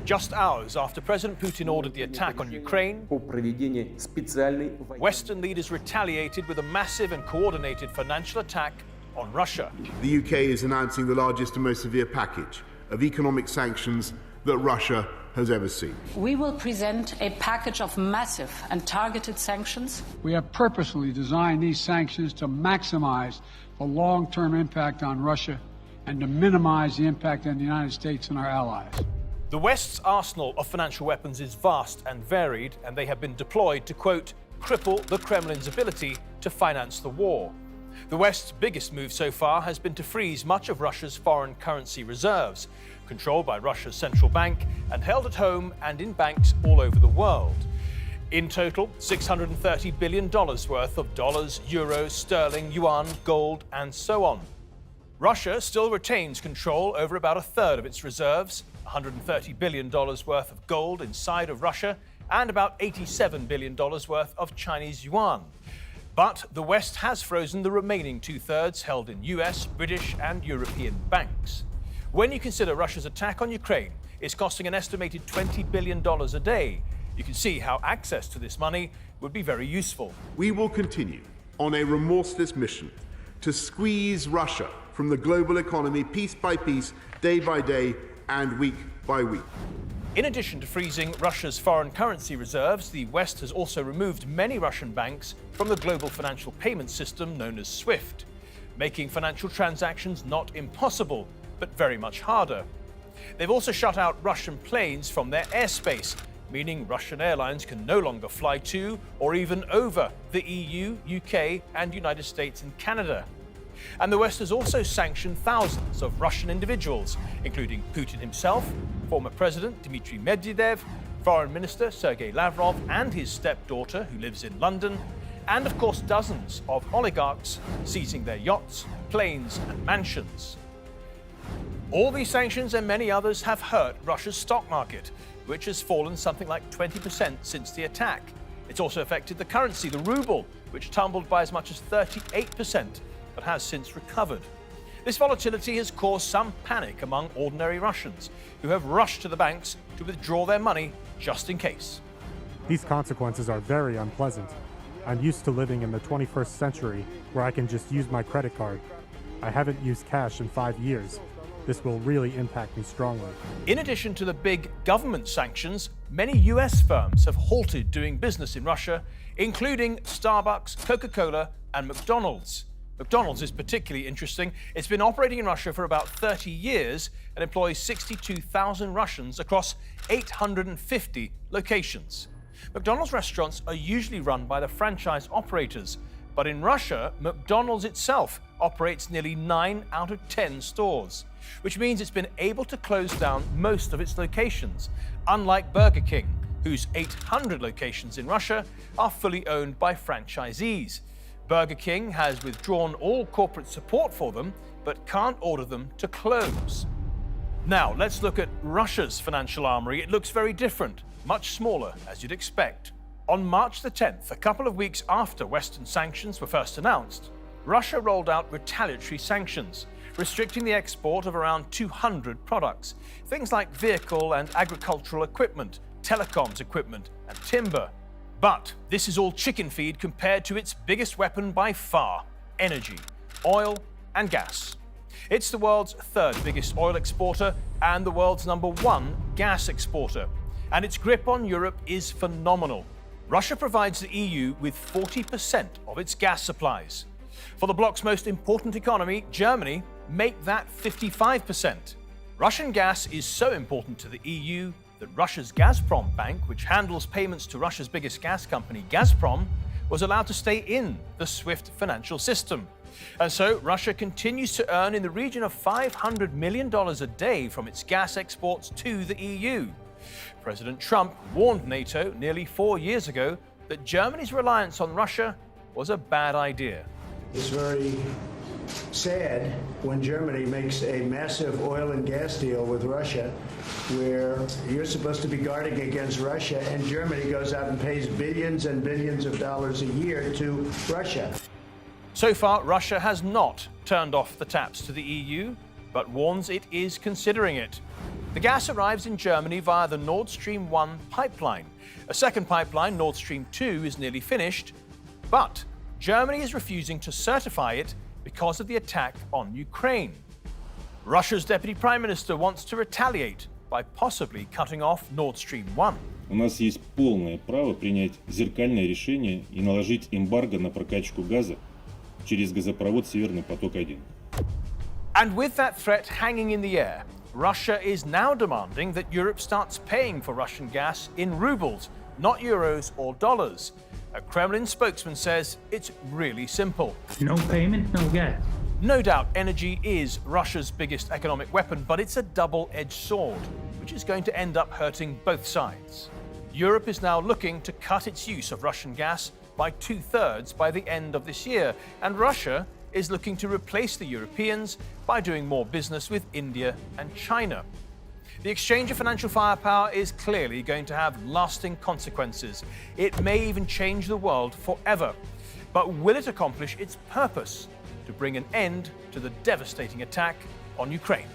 Just hours after President Putin ordered the attack on Ukraine, Western leaders retaliated with a massive and coordinated financial attack on Russia. The UK is announcing the largest and most severe package of economic sanctions that Russia has ever seen. We will present a package of massive and targeted sanctions. We have purposely designed these sanctions to maximize the long-term impact on Russia and to minimize the impact on the United States and our allies. The West's arsenal of financial weapons is vast and varied, and they have been deployed to, quote, cripple the Kremlin's ability to finance the war. The West's biggest move so far has been to freeze much of Russia's foreign currency reserves, controlled by Russia's central bank and held at home and in banks all over the world. In total, $630 billion worth of dollars, euros, sterling, yuan, gold, and so on. Russia still retains control over about a third of its reserves, $130 billion worth of gold inside of Russia, and about $87 billion worth of Chinese yuan. But the West has frozen the remaining two-thirds held in US, British, and European banks. When you consider Russia's attack on Ukraine is costing an estimated $20 billion a day, you can see how access to this money would be very useful. We will continue on a remorseless mission to squeeze Russia from the global economy piece by piece, day by day, and week by week. In addition to freezing Russia's foreign currency reserves, the West has also removed many Russian banks from the global financial payment system known as SWIFT, making financial transactions not impossible, but very much harder. They've also shut out Russian planes from their airspace, meaning Russian airlines can no longer fly to or even over the EU, UK, and United States and Canada. And the West has also sanctioned thousands of Russian individuals, including Putin himself, former President Dmitry Medvedev, Foreign Minister Sergei Lavrov and his stepdaughter, who lives in London, and of course dozens of oligarchs seizing their yachts, planes, and mansions. All these sanctions and many others have hurt Russia's stock market, which has fallen something like 20% since the attack. It's also affected the currency, the ruble, which tumbled by as much as 38%, but has since recovered. This volatility has caused some panic among ordinary Russians, who have rushed to the banks to withdraw their money just in case. These consequences are very unpleasant. I'm used to living in the 21st century, where I can just use my credit card. I haven't used cash in 5 years. This will really impact me strongly. In addition to the big government sanctions, many US firms have halted doing business in Russia, including Starbucks, Coca-Cola, and McDonald's. McDonald's is particularly interesting. It's been operating in Russia for about 30 years and employs 62,000 Russians across 850 locations. McDonald's restaurants are usually run by the franchise operators, but in Russia, McDonald's itself operates nearly 9 out of 10 stores, which means it's been able to close down most of its locations, unlike Burger King, whose 800 locations in Russia are fully owned by franchisees. Burger King has withdrawn all corporate support for them, but can't order them to close. Now, let's look at Russia's financial armory. It looks very different, much smaller, as you'd expect. On March the 10th, a couple of weeks after Western sanctions were first announced, Russia rolled out retaliatory sanctions, restricting the export of around 200 products, things like vehicle and agricultural equipment, telecoms equipment, and timber. But this is all chicken feed compared to its biggest weapon by far, energy, oil and gas. It's the world's third biggest oil exporter and the world's #1 gas exporter. And its grip on Europe is phenomenal. Russia provides the EU with 40% of its gas supplies. For the bloc's most important economy, Germany, make that 55%. Russian gas is so important to the EU that Russia's Gazprom bank, which handles payments to Russia's biggest gas company, Gazprom, was allowed to stay in the SWIFT financial system. And so Russia continues to earn in the region of $500 million a day from its gas exports to the EU. President Trump warned NATO nearly 4 years ago that Germany's reliance on Russia was a bad idea. It's very sad when Germany makes a massive oil and gas deal with Russia, where you're supposed to be guarding against Russia, and Germany goes out and pays billions and billions of dollars a year to Russia. So far, Russia has not turned off the taps to the EU, but warns it is considering it. The gas arrives in Germany via the Nord Stream 1 pipeline. A second pipeline, Nord Stream 2, is nearly finished, but Germany is refusing to certify it because of the attack on Ukraine. Russia's Deputy Prime Minister wants to retaliate by possibly cutting off Nord Stream 1. У нас есть полное право принять зеркальное решение и наложить эмбарго на прокачку газа через газопровод «Северный поток-1». And with that threat hanging in the air, Russia is now demanding that Europe starts paying for Russian gas in rubles, not euros or dollars. A Kremlin spokesman says it's really simple. No payment, no gas. No doubt energy is Russia's biggest economic weapon, but it's a double-edged sword, which is going to end up hurting both sides. Europe is now looking to cut its use of Russian gas by 2/3 by the end of this year, and Russia is looking to replace the Europeans by doing more business with India and China. The exchange of financial firepower is clearly going to have lasting consequences. It may even change the world forever. But will it accomplish its purpose to bring an end to the devastating attack on Ukraine?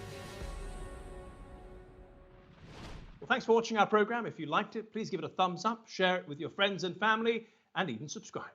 Well, thanks for watching our program. If you liked it, please give it a thumbs up, share it with your friends and family, and even subscribe.